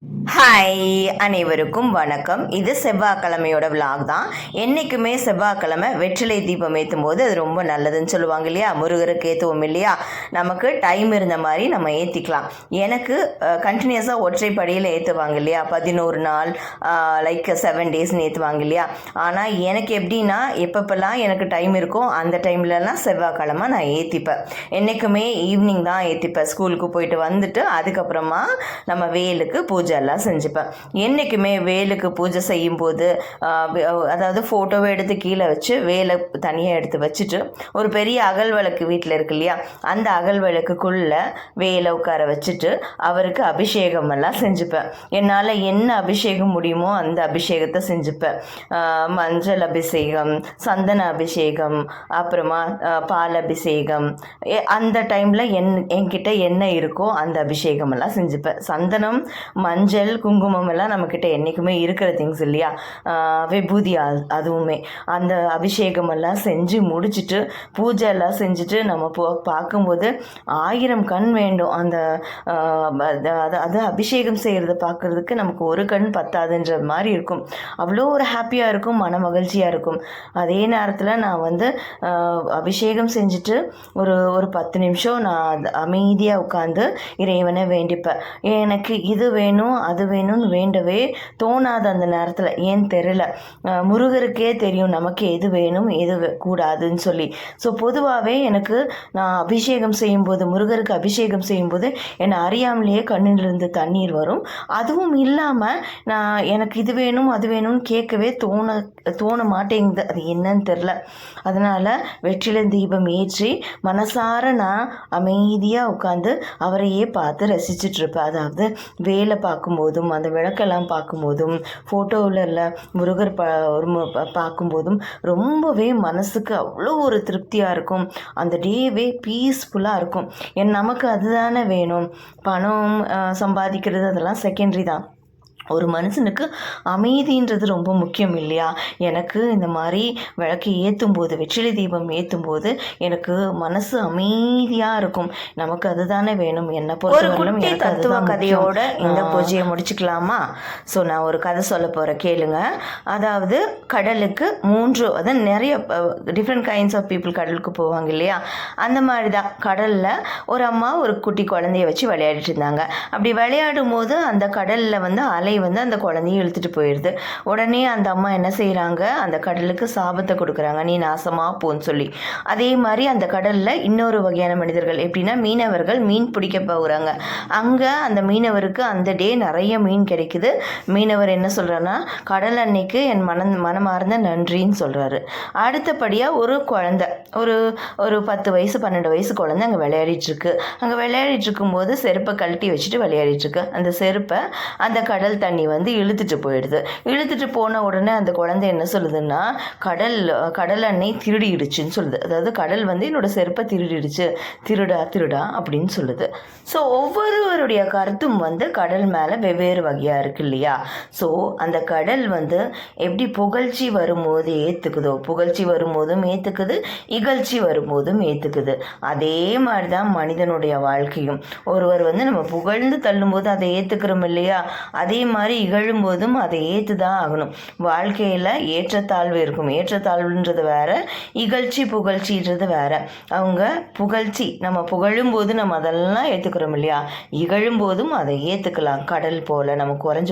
Hi, அனைவருக்கும் வணக்கம். இது செவ்வாய்க்கிழமையோட விலாக் தான். என்றைக்குமே செவ்வாய்க்கிழமை வெற்றிலை தீபம் ஏற்றும் போது அது ரொம்ப நல்லதுன்னு சொல்லுவாங்க இல்லையா? முருகருக்கு ஏற்றுவோம் இல்லையா? நமக்கு டைம் இருந்த மாதிரி நம்ம ஏற்றிக்கலாம். எனக்கு கண்டினியூஸாக ஒற்றைப்படியில் ஏற்றுவாங்க இல்லையா? 11 நாள் லைக் 7 டேஸ்ன்னு ஏற்றுவாங்க இல்லையா? ஆனால் எனக்கு எப்படின்னா, எப்பப்பெல்லாம் எனக்கு டைம் இருக்கோ அந்த டைம்லலாம் செவ்வாய்க்கிழமை நான் ஏற்றிப்பேன். என்றைக்குமே ஈவினிங் தான் ஏற்றிப்பேன். ஸ்கூலுக்கு போயிட்டு வந்துட்டு அதுக்கப்புறமா நம்ம வேலுக்கு பூஜை எல்லாம் செஞ்சுப்பேன். என்றைக்குமே வேலுக்கு பூஜை செய்யும்போது அதாவது ஃபோட்டோவை எடுத்து கீழே வச்சு வேலை தனியாக எடுத்து வச்சுட்டு ஒரு பெரிய அகல் விளக்கு வீட்டில் இருக்கு இல்லையா, அந்த அகல் விளக்குக்குள்ளே வேலை உட்கார வச்சுட்டு அவருக்கு அபிஷேகம் எல்லாம் செஞ்சுப்பேன். என்னால் என்ன அபிஷேகம் முடியுமோ அந்த அபிஷேகத்தை செஞ்சுப்பேன். மஞ்சள் அபிஷேகம், சந்தன அபிஷேகம், அப்புறமா பால் அபிஷேகம். அந்த டைமில் என்கிட்ட என்ன இருக்கோ அந்த அபிஷேகம் எல்லாம் செஞ்சுப்பேன். சந்தனம், மஞ்சள், குங்குமம் எல்லாம் நம்மக்கிட்ட என்றைக்குமே இருக்கிற திங்ஸ் இல்லையா? விபூதி அதுவுமே அந்த அபிஷேகம் எல்லாம் செஞ்சு முடிச்சுட்டு பூஜை எல்லாம் செஞ்சுட்டு நம்ம பார்க்கும்போது 1000 கண் வேண்டும். அந்த அது அபிஷேகம் செய்கிறத பார்க்குறதுக்கு நமக்கு ஒரு கண் பத்தாதுன்ற மாதிரி இருக்கும். அவ்வளோ ஒரு ஹாப்பியாக இருக்கும், மன மகிழ்ச்சியாக இருக்கும். அதே நேரத்தில் நான் அபிஷேகம் செஞ்சுட்டு ஒரு 10 நிமிஷம் நான் அமைதியாக உட்காந்து இறைவனை வேண்டிப்பேன். எனக்கு இது வேணும் அது வேணும்னு வேண்டவே தோணாது அந்த நேரத்தில். ஏன் தெரியல, முருகருக்கே தெரியும் நமக்கு எது வேணும் எது கூடாதுன்னு சொல்லி. ஸோ பொதுவாகவே எனக்கு நான் அபிஷேகம் செய்யும்போது, முருகருக்கு அபிஷேகம் செய்யும்போது என்னை அறியாமலேயே கண்ணிலிருந்து தண்ணீர் வரும். அதுவும் இல்லாமல் நான் எனக்கு இது வேணும் அது வேணும்னு கேட்கவே தோண மாட்டேங்குது. அது என்னன்னு தெரில. அதனால் வெற்றிலை தீபம் ஏற்றி மனசார நான் அமைதியாக உட்காந்து அவரையே பார்த்து ரசிச்சிட்ருப்பேன். அதாவது வேலை பார்க்கும்போதும் அந்த விளக்கெல்லாம் பார்க்கும்போதும் ஃபோட்டோவில் முருகர் பார்க்கும்போதும் ரொம்பவே மனசுக்கு அவ்வளோ ஒரு திருப்தியாக இருக்கும். அந்த டேவே பீஸ்ஃபுல்லாக இருக்கும். நமக்கு அதுதானே வேணும். பணம் சம்பாதிக்கிறது அதெல்லாம் செகண்டரி தான். ஒரு மனுஷனுக்கு அமைதின்றது ரொம்ப முக்கியம் இல்லையா? எனக்கு இந்த மாதிரி விளக்கு ஏற்றும் போது, வெற்றிலை தீபம் ஏற்றும் போது எனக்கு மனசு அமைதியாக இருக்கும். நமக்கு அதுதானே வேணும். என்னை பொறுத்தவரையிலும் எனக்கு தத்துவ கதையோட இந்த பூஜையை முடிச்சுக்கலாமா? ஸோ நான் ஒரு கதை சொல்ல போகிறேன், கேளுங்க. அதாவது கடலுக்கு 3 அதான் நிறைய டிஃப்ரெண்ட் கைண்ட்ஸ் ஆஃப் பீப்புள் கடலுக்கு போவாங்க இல்லையா? அந்த மாதிரி தான் கடலில் ஒரு அம்மா ஒரு குட்டி குழந்தைய வச்சு விளையாடிட்டு இருந்தாங்க. அப்படி விளையாடும் போது அந்த கடலில் அலை அந்த குழந்தைய இழுத்துட்டு போயிடுது. உடனே அந்த அம்மா என்ன செய்கிறாங்க, அந்த கடலுக்கு சாபத்தை கொடுக்குறாங்க, நீ நாசமா போன்னு சொல்லி. அதே மாதிரி அந்த கடலில் இன்னொரு வகையான மனிதர்கள், எப்படின்னா மீனவர்கள் மீன் பிடிக்க போகிறாங்க. அங்கே அந்த மீனவருக்கு அந்த டே நிறைய மீன் கிடைக்குது. மீனவர் என்ன சொல்கிறான்னா, கடல் அன்னைக்கு என் மனமார்ந்த நன்றின்னு சொல்கிறாரு. அடுத்தபடியாக ஒரு குழந்தை, ஒரு 10 வயசு 12 வயசு குழந்தை அங்கே விளையாடிட்டுருக்கு. அங்கே விளையாடிட்டு இருக்கும்போது செருப்பை கழட்டி வச்சுட்டு விளையாடிட்டுருக்கு. அந்த செருப்பை அந்த கடல் தண்ணி இழுத்துட்டு போயிடுது. இழுத்துட்டு போன உடனே அந்த குழந்தை என்ன சொல்லுதுன்னா, கடல் அன்னை திருடிடுச்சுன்னு சொல்லுது. அதாவது கடல் என்னோட செருப்பை திருடிடுச்சு, திருடா அப்படின்னு சொல்லுது. ஸோ ஒவ்வொருவருடைய கருத்தும் கடல் மேலே வெவ்வேறு வகையாக இருக்கு இல்லையா? ஸோ அந்த கடல் எப்படி புகழ்ச்சி வரும்போது ஏற்றுக்குதோ, புகழ்ச்சி வரும்போதும் ஏற்றுக்குது, இகழ்ச்சி வரும்போதும் ஏற்றுக்குது. அதே மாதிரி தான் மனிதனுடைய வாழ்க்கையும். ஒருவர் நம்ம புகழ்ந்து தள்ளும்போது அதை ஏற்றுக்கிறோம் இல்லையா? அதே மாதிரி இகழும் போதும் அதை ஏற்று தான் ஆகணும். வாழ்க்கையில் ஏற்றத்தாழ்வு இருக்கும். ஏற்றத்தாழ்வுன்றது வேற, இகழ்ச்சி புகழ்ச்சின்றது வேற. அவங்க புகழ்ச்சி நம்ம புகழும் போது நம்ம அதெல்லாம் ஏற்றுக்கிறோம் இல்லையா? இகழும் போதும் அதை ஏற்றுக்கலாம். கடல் போல் நம்ம குறைஞ்சு